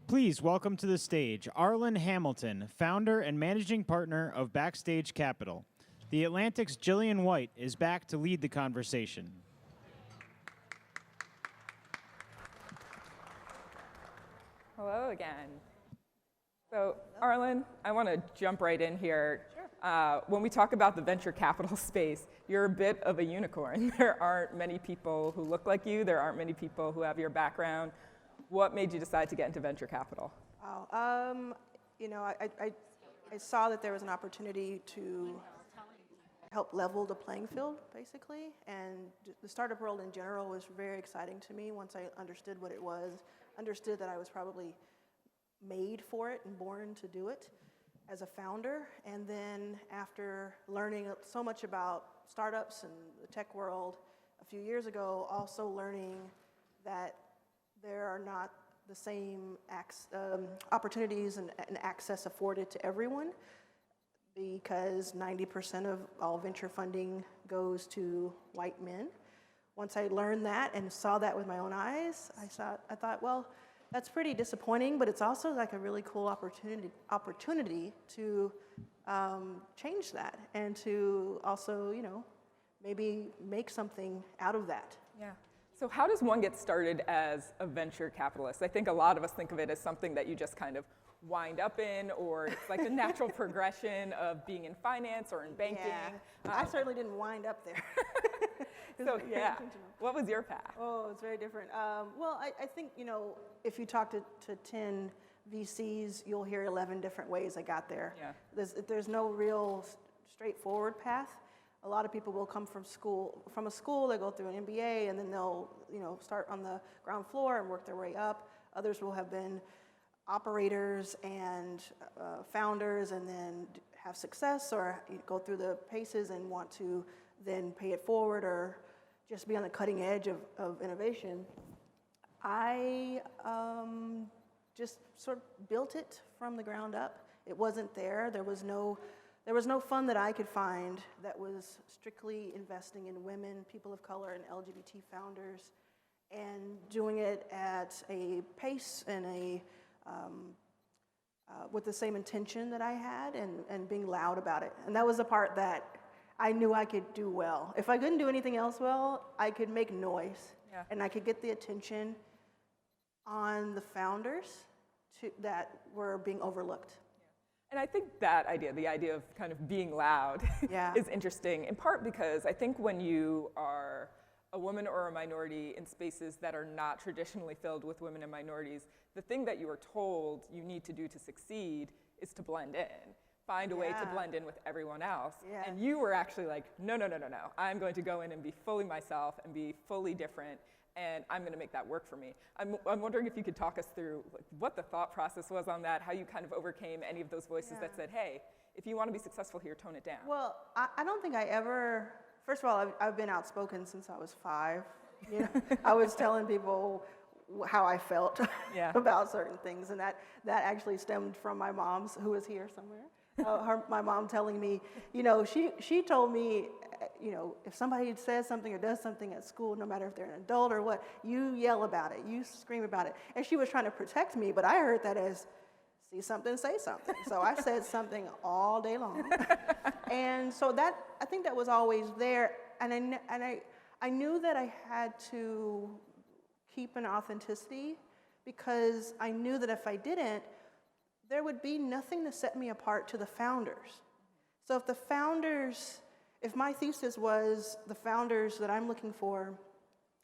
Please welcome to the stage Arlan Hamilton, founder and managing partner of Backstage Capital. The Atlantic's Gillian White is back to lead the conversation. Hello again. So, Arlan, I want to jump right in here. Sure. When we talk about the venture capital space, you're a bit of a unicorn. There aren't many people who look like you. There aren't many people who have your background. What made you decide to get into venture capital? Wow. I saw that there was an opportunity to help level the playing field, basically, and the startup world in general was very exciting to me once I understood what it was, understood that I was probably made for it and born to do it as a founder, and then after learning so much about startups and the tech world a few years ago, also learning that there are not the same opportunities and access afforded to everyone, because 90% of all venture funding goes to white men. Once I learned that and saw that with my own eyes, I thought, well, that's pretty disappointing, but it's also like a really cool opportunity to change that and to also, maybe make something out of that. Yeah. So how does one get started as a venture capitalist? I think a lot of us think of it as something that you just kind of wind up in, or it's like a natural progression of being in finance or in banking. Yeah. I certainly didn't wind up there. So yeah, what was your path? Oh, it's very different. Well, I think, if you talk to 10 VCs, you'll hear 11 different ways I got there. Yeah. There's no real straightforward path. A lot of people will come from a school, they go through an MBA, and then they'll, start on the ground floor and work their way up. Others will have been operators and founders and then have success, or go through the paces and want to then pay it forward or just be on the cutting edge of innovation. I just sort of built it from the ground up. It wasn't there. There was no fund that I could find that was strictly investing in women, people of color, and LGBT founders, and doing it at a pace and with the same intention that I had, and being loud about it. And that was the part that I knew I could do well. If I couldn't do anything else well, I could make noise, and I could get the attention on the founders that were being overlooked. And I think that idea, the idea of kind of being loud, is interesting, in part because I think when you are a woman or a minority in spaces that are not traditionally filled with women and minorities, the thing that you are told you need to do to succeed is to blend in. Find a way to blend in with everyone else. Yeah. And you were actually like, no. I'm going to go in and be fully myself and be fully different, and I'm going to make that work for me. I'm wondering if you could talk us through what the thought process was on that, how you kind of overcame any of those voices that said, hey, if you want to be successful here, tone it down. Well, I don't think I ever, first of all, I've been outspoken since I was 5. I was telling people how I felt about certain things, and that actually stemmed from my mom's, who is here somewhere. My mom telling me, she told me, if somebody says something or does something at school, no matter if they're an adult or what, you yell about it, you scream about it. And she was trying to protect me, but I heard that as, see something, say something. So I said something all day long. And so I think that was always there. And I knew that I had to keep an authenticity, because I knew that if I didn't, there would be nothing to set me apart to the founders. So if my thesis was the founders that I'm looking for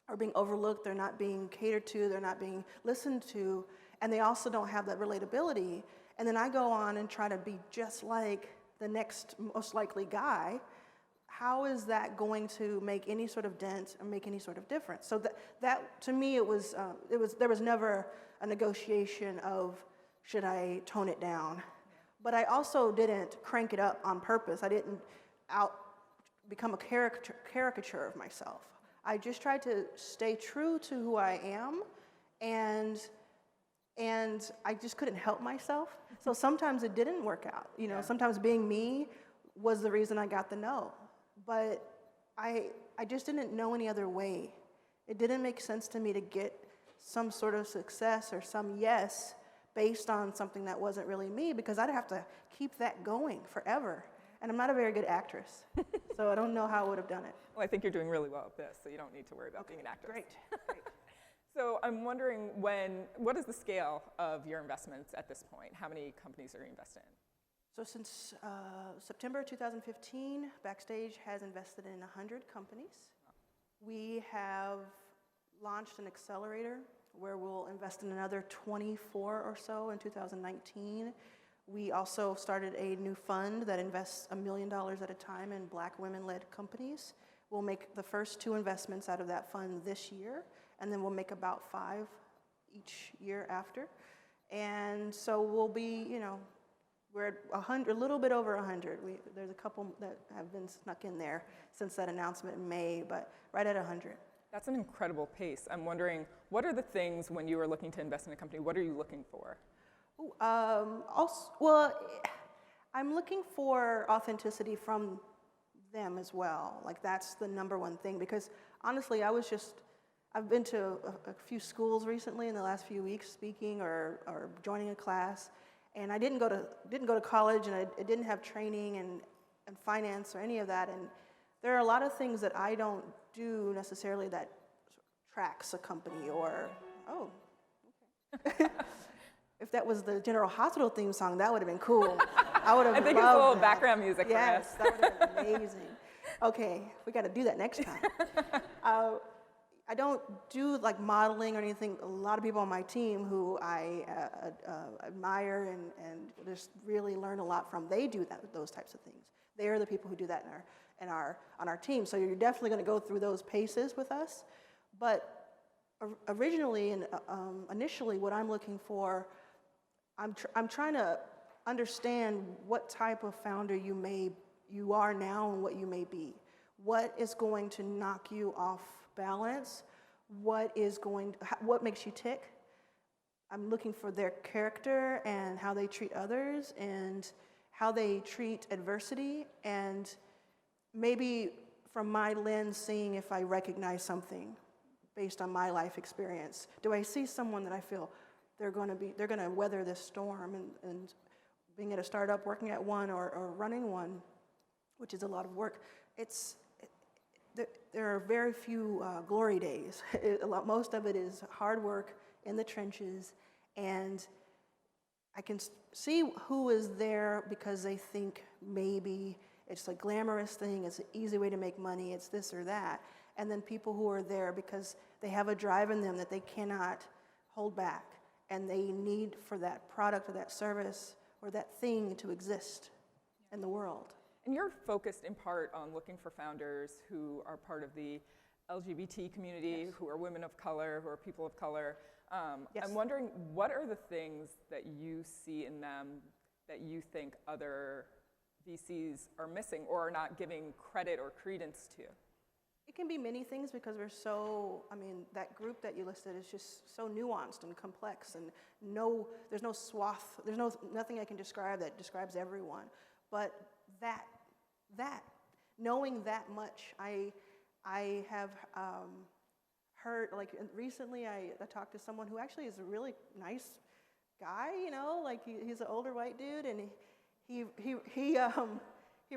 are being overlooked, they're not being catered to, they're not being listened to, and they also don't have that relatability, and then I go on and try to be just like the next most likely guy, how is that going to make any sort of dent or make any sort of difference? So that to me, there was never a negotiation of, should I tone it down? But I also didn't crank it up on purpose. I didn't become a caricature of myself. I just tried to stay true to who I am, and I just couldn't help myself. So sometimes it didn't work out. Sometimes being me was the reason I got the no. But I just didn't know any other way. It didn't make sense to me to get some sort of success or some yes based on something that wasn't really me, because I'd have to keep that going forever. And I'm not a very good actress, so I don't know how I would have done it. Well, I think you're doing really well at this, so you don't need to worry about being an actress. Great. So I'm wondering what is the scale of your investments at this point? How many companies are you invested in? So since September 2015, Backstage has invested in 100 companies. We have launched an accelerator where we'll invest in another 24 or so in 2019. We also started a new fund that invests $1 million at a time in Black women-led companies. We'll make the first 2 investments out of that fund this year, and then we'll make about 5 each year after. And so we'll be, we're at 100, a little bit over 100. There's a couple that have been snuck in there since that announcement in May, but right at 100. That's an incredible pace. I'm wondering, what are the things when you are looking to invest in a company, what are you looking for? Well, I'm looking for authenticity from them as well. Like, that's the number one thing, because honestly, I've been to a few schools recently in the last few weeks speaking or joining a class, and I didn't go to college, and I didn't have training and finance or any of that, and there are a lot of things that I don't do necessarily that tracks a company or, okay. If that was the General Hospital theme song, that would have been cool. I would have loved I think it's a little that. background music for us. Yes, that would have been amazing. Okay, we got to do that next time. I don't do like modeling or anything. A lot of people on my team who I admire and just really learn a lot from, they do those types of things. They are the people who do that on our team. So you're definitely going to go through those paces with us. But originally and initially, what I'm looking for, I'm trying to understand what type of founder you are now and what you may be. What is going to knock you off balance? What makes you tick? I'm looking for their character and how they treat others and how they treat adversity, and maybe from my lens, seeing if I recognize something based on my life experience. Do I see someone that I feel they're going to weather this storm, and being at a startup, working at one, or running one, which is a lot of work. There are very few glory days. Most of it is hard work in the trenches, and I can see who is there because they think maybe it's a glamorous thing, it's an easy way to make money, it's this or that, and then people who are there because they have a drive in them that they cannot hold back, and they need for that product or that service or that thing to exist in the world. And you're focused in part on looking for founders who are part of the LGBT community, Yes. who are women of color, who are people of color. Yes. I'm wondering, what are the things that you see in them that you think other VCs are missing or are not giving credit or credence to? It can be many things because that group that you listed is just so nuanced and complex, and there's no swath, nothing I can describe that describes everyone. But knowing that much, I have heard, like recently I talked to someone who actually is a really nice guy, he's an older white dude, and he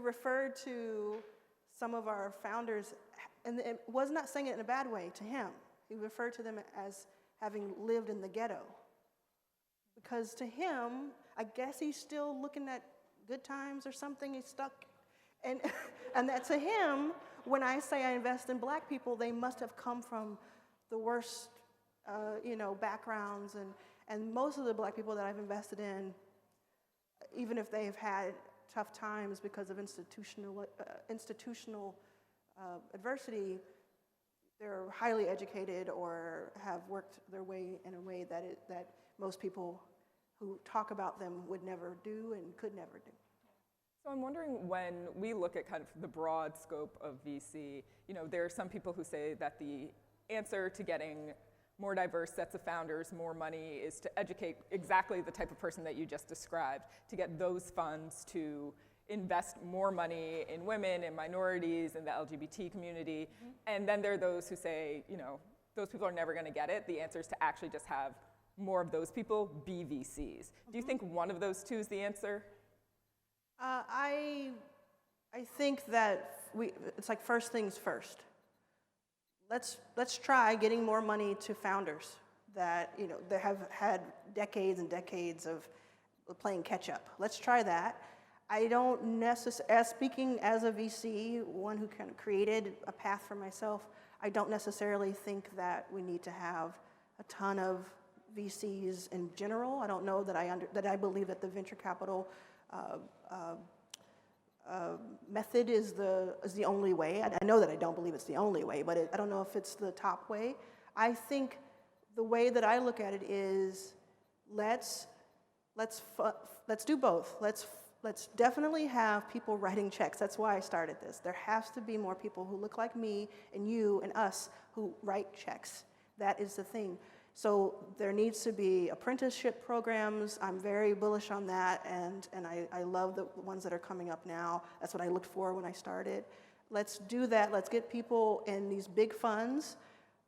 referred to some of our founders, and it was not saying it in a bad way to him. He referred to them as having lived in the ghetto. Because to him, I guess he's still looking at good times or something, he's stuck. And that to him, when I say I invest in Black people, they must have come from the worst backgrounds, and most of the Black people that I've invested in, even if they've had tough times because of institutional adversity, they're highly educated or have worked their way in a way that most people who talk about them would never do and could never do. So I'm wondering, when we look at kind of the broad scope of VC, there are some people who say that the answer to getting more diverse sets of founders, more money, is to educate exactly the type of person that you just described, to get those funds to invest more money in women and minorities and the LGBT community. Mm-hmm. And then there are those who say, those people are never going to get it. The answer is to actually just have more of those people be VCs. Do you think one of those two is the answer? I think that it's like first things first. Let's try getting more money to founders that that have had decades and decades of playing catch up. Let's try that. I don't necessarily, speaking as a VC, one who kind of created a path for myself, I don't necessarily think that we need to have a ton of VCs in general. I don't know that I believe that the venture capital method is the only way. I know that I don't believe it's the only way, but I don't know if it's the top way. I think the way that I look at it is let's do both. Let's definitely have people writing checks. That's why I started this. There has to be more people who look like me and you and us who write checks. That is the thing. So there needs to be apprenticeship programs. I'm very bullish on that, and I love the ones that are coming up now. That's what I looked for when I started. Let's do that. Let's get people in these big funds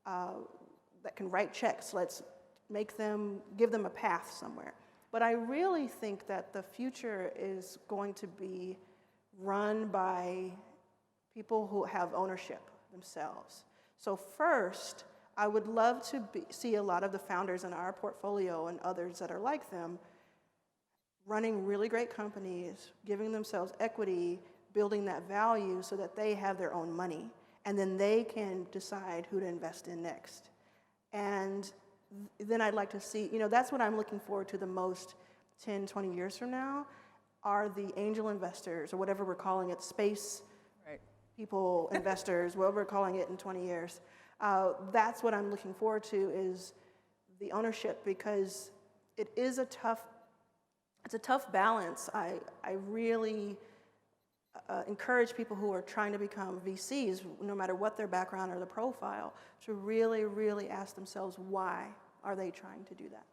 that can write checks. Let's give them a path somewhere. But I really think that the future is going to be run by people who have ownership themselves. So first, I would love to see a lot of the founders in our portfolio and others that are like them running really great companies, giving themselves equity, building that value so that they have their own money, and then they can decide who to invest in next. And then I'd like to see, that's what I'm looking forward to the most 10, 20 years from now, are the angel investors, or whatever we're calling it, space people, investors, whatever we're calling it in 20 years. That's what I'm looking forward to, is the ownership, because it's a tough balance. I really encourage people who are trying to become VCs, no matter what their background or the profile, to really, really ask themselves, why are they trying to do that?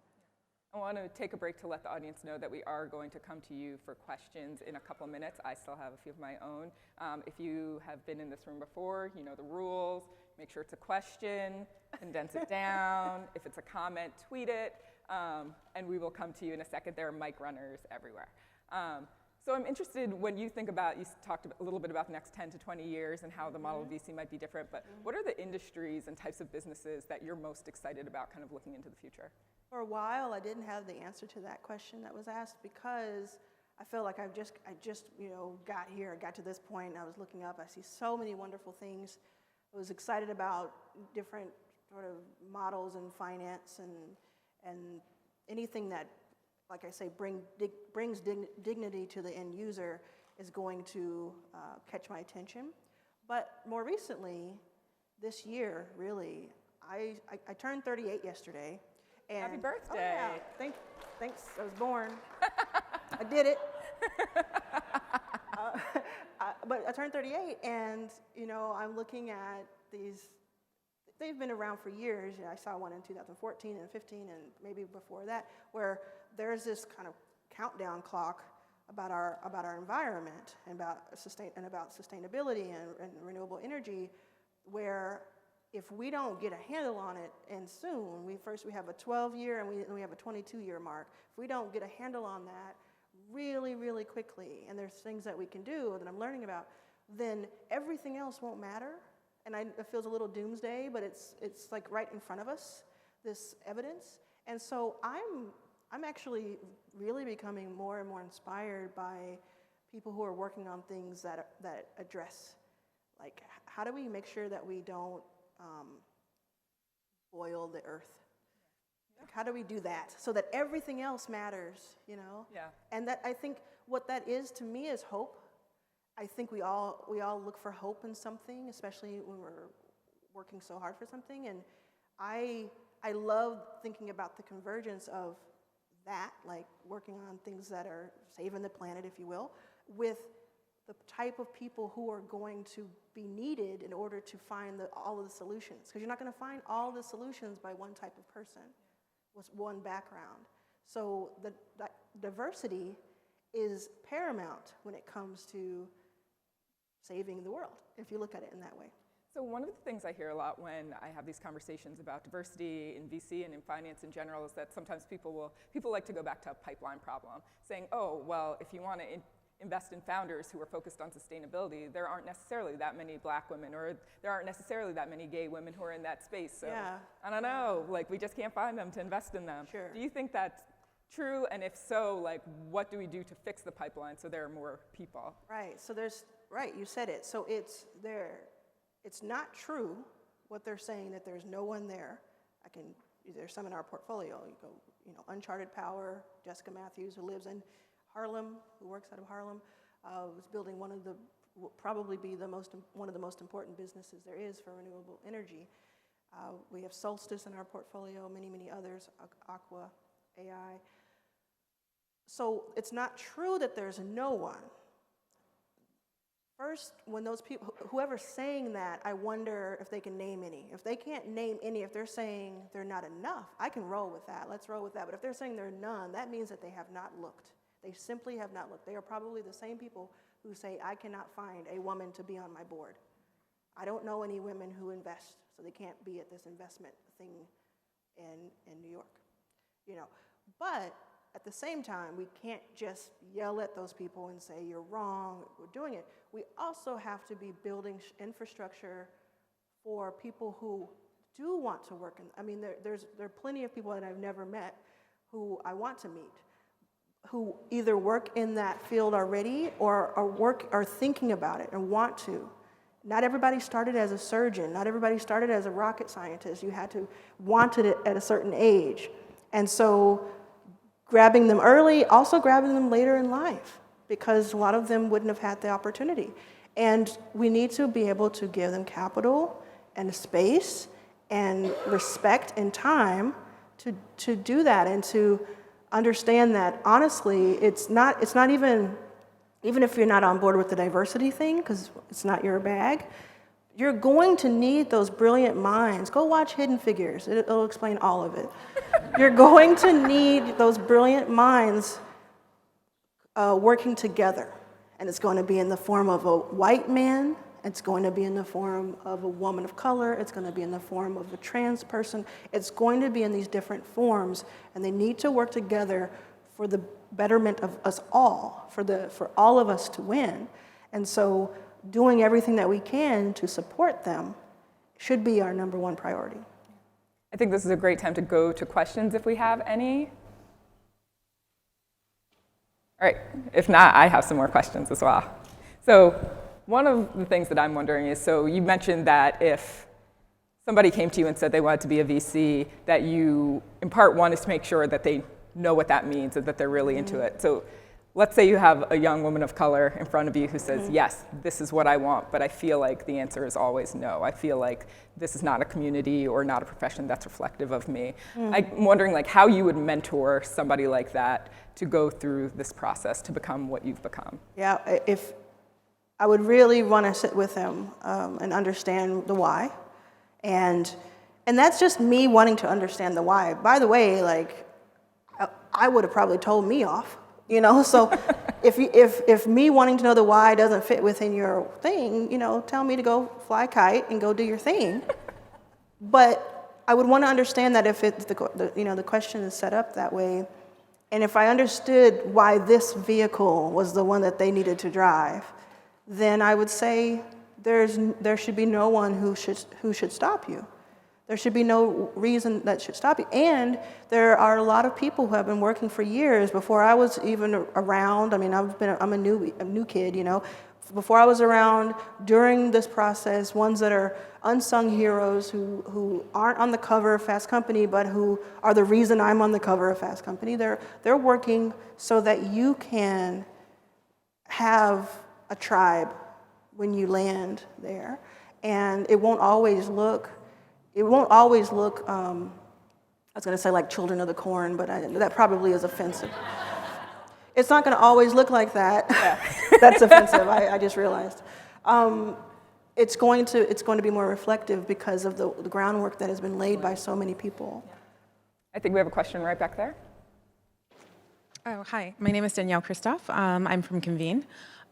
I want to take a break to let the audience know that we are going to come to you for questions in a couple minutes. I still have a few of my own. If you have been in this room before, you know the rules. Make sure it's a question, condense it down. If it's a comment, tweet it, and we will come to you in a second. There are mic runners everywhere. So I'm interested, when you think about, you talked a little bit about the next 10 to 20 years and how the model of VC might be different, but what are the industries and types of businesses that you're most excited about kind of looking into the future? For a while, I didn't have the answer to that question that was asked, because I feel like I just got here, I got to this point, and I was looking up, I see so many wonderful things. I was excited about different sort of models in finance and anything that, like I say, brings dignity to the end user is going to catch my attention. But more recently, this year, really, I turned 38 yesterday. And, happy birthday. Oh yeah, thanks, I was born. I did it. But I turned 38, and I'm looking at these. They've been around for years. I saw one in 2014 and 15, and maybe before that, where there's this kind of countdown clock about our environment and about sustainability and renewable energy, where if we don't get a handle on it, and soon, we have a 12-year and we have a 22-year mark. If we don't get a handle on that really, really quickly, and there's things that we can do that I'm learning about, then everything else won't matter. And it feels a little doomsday, but it's like right in front of us, this evidence. And so I'm actually really becoming more and more inspired by people who are working on things that address, like, how do we make sure that we don't boil the earth? Like, how do we do that so that everything else matters, Yeah. And that, I think what that is to me is hope. I think we all look for hope in something, especially when we're working so hard for something. And I love thinking about the convergence of that, like working on things that are saving the planet, if you will, with the type of people who are going to be needed in order to find all of the solutions. Because you're not going to find all the solutions by one type of person with one background. So the diversity is paramount when it comes to saving the world, if you look at it in that way. So one of the things I hear a lot when I have these conversations about diversity in VC and in finance in general is that sometimes people like to go back to a pipeline problem, saying, oh, well, if you want to invest in founders who are focused on sustainability, there aren't necessarily that many black women, or there aren't necessarily that many gay women who are in that space. So I don't know, like we just can't find them to invest in them. Sure. Do you think that's true? And if so, like what do we do to fix the pipeline so there are more people? Right, so you said it. So it's not true what they're saying that there's no one there. There's some in our portfolio. Uncharted Power, Jessica Matthews, who lives in Harlem, who works out of Harlem, was building will probably be one of the most important businesses there is for renewable energy. We have Solstice in our portfolio, many, many others, Aqua, AI. So it's not true that there's no one. First, when those people, whoever's saying that, I wonder if they can name any. If they can't name any, if they're saying they're not enough, I can roll with that. Let's roll with that. But if they're saying there are none, that means that they have not looked. They simply have not looked. They are probably the same people who say, I cannot find a woman to be on my board. I don't know any women who invest, so they can't be at this investment thing in New York. But at the same time, we can't just yell at those people and say, you're wrong, we're doing it. We also have to be building infrastructure for people who do want to work. There are plenty of people that I've never met who I want to meet, who either work in that field already or are thinking about it and want to. Not everybody started as a surgeon. Not everybody started as a rocket scientist. You had to wanted it at a certain age. And so grabbing them early, also grabbing them later in life, because a lot of them wouldn't have had the opportunity. And we need to be able to give them capital and space and respect and time to do that, and to understand that, honestly, it's not even if you're not on board with the diversity thing, because it's not your bag, you're going to need those brilliant minds. Go watch Hidden Figures. It'll explain all of it. You're going to need those brilliant minds working together. And it's going to be in the form of a white man. It's going to be in the form of a woman of color. It's going to be in the form of a trans person. It's going to be in these different forms. And they need to work together for the betterment of us all, for all of us to win. And so doing everything that we can to support them should be our number one priority. I think this is a great time to go to questions if we have any. All right, if not, I have some more questions as well. So one of the things that I'm wondering is, so you mentioned that if somebody came to you and said they wanted to be a VC, that you, in part one, is to make sure that they know what that means and that they're really into it. So let's say you have a young woman of color in front of you who says, yes, this is what I want, but I feel like the answer is always no. I feel like this is not a community or not a profession that's reflective of me. I'm wondering how you would mentor somebody like that to go through this process to become what you've become. Yeah, if I would really want to sit with them and understand the why. And that's just me wanting to understand the why. By the way, I would have probably told me off. So if me wanting to know the why doesn't fit within your thing, tell me to go fly a kite and go do your thing. But I would want to understand that if it's the question is set up that way, and if I understood why this vehicle was the one that they needed to drive, then I would say there should be no one who should stop you. There should be no reason that should stop you. And there are a lot of people who have been working for years before I was even around. I'm a new kid, Before I was around, during this process, ones that are unsung heroes who aren't on the cover of Fast Company, but who are the reason I'm on the cover of Fast Company. They're working so that you can have a tribe when you land there. And it won't always look, I was going to say like Children of the Corn, but that probably is offensive. It's not going to always look like that. Yeah. That's offensive, I just realized. It's going to be more reflective because of the groundwork that has been laid by so many people. Yeah. I think we have a question right back there. Oh, hi. My name is Danielle Christoph. I'm from Convene.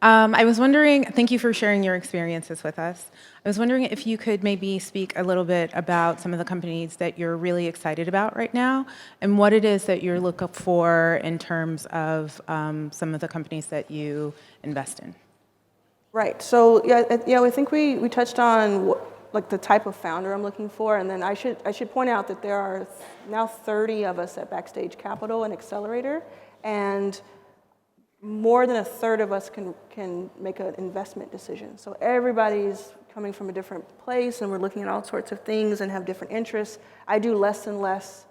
I was wondering, thank you for sharing your experiences with us. I was wondering if you could maybe speak a little bit about some of the companies that you're really excited about right now and what it is that you're looking for in terms of some of the companies that you invest in. Right. So yeah, I think we touched on like the type of founder I'm looking for, and then I should point out that there are now 30 of us at Backstage Capital and Accelerator, and more than a third of us can make an investment decision. So everybody's coming from a different place, and we're looking at all sorts of things and have different interests. I do less and less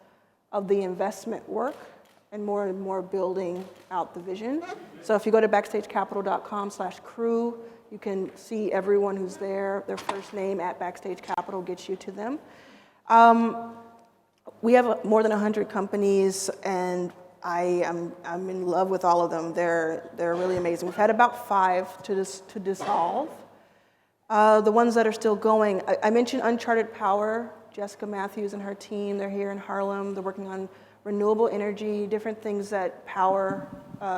of the investment work and more building out the vision. So if you go to backstagecapital.com/crew, you can see everyone who's there. Their first name at Backstage Capital gets you to them. We have more than 100 companies, and I'm in love with all of them. They're really amazing. We've had about 5 to dissolve. The ones that are still going, I mentioned Uncharted Power, Jessica Matthews and her team. They're here in Harlem. They're working on renewable energy, different things that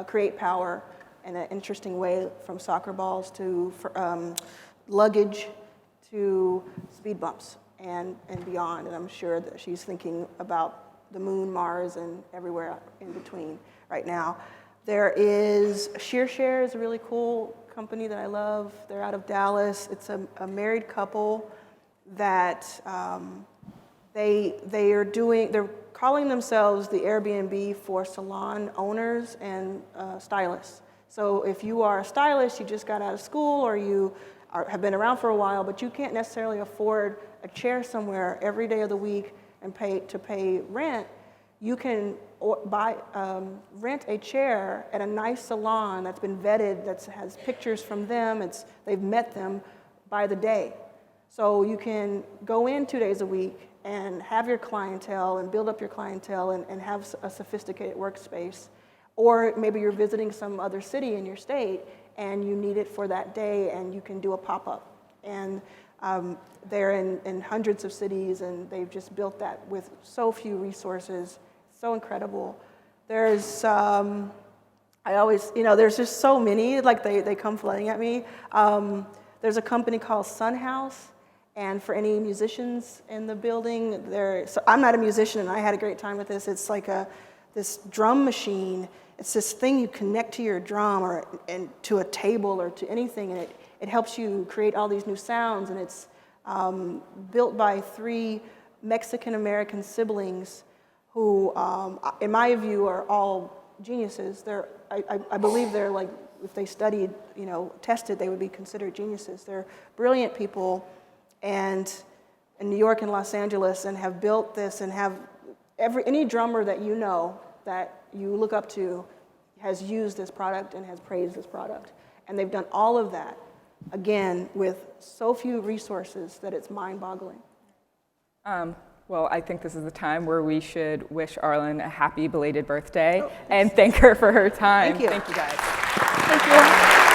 create power in an interesting way, from soccer balls to luggage to speed bumps and beyond. And I'm sure that she's thinking about the moon, Mars, and everywhere in between right now. There is ShearShare, is a really cool company that I love. They're out of Dallas. It's a married couple that they're calling themselves the Airbnb for salon owners and stylists. So if you are a stylist, you just got out of school, or you have been around for a while, but you can't necessarily afford a chair somewhere every day of the week and pay rent, you can rent a chair at a nice salon that's been vetted, that has pictures from them, they've met them by the day. So you can go in 2 days a week and have your clientele and build up your clientele and have a sophisticated workspace. Or maybe you're visiting some other city in your state and you need it for that day, and you can do a pop-up. And they're in hundreds of cities, and they've just built that with so few resources. So incredible. There's, there's just so many, like they come flooding at me. There's a company called Sun House, and for any musicians in the building, so I'm not a musician, and I had a great time with this. It's like this drum machine. It's this thing you connect to your drum and to a table or to anything, and it helps you create all these new sounds, and it's built by 3 Mexican-American siblings who, in my view, are all geniuses. I believe they're like, if they studied, tested, they would be considered geniuses. They're brilliant people, and in New York and Los Angeles, and have built this, and have any drummer that you know that you look up to has used this product and has praised this product. And they've done all of that, again, with so few resources that it's mind-boggling. Well, I think this is the time where we should wish Arlan a happy belated birthday and thank her for her time. Thank you. Thank you, guys. Thank you.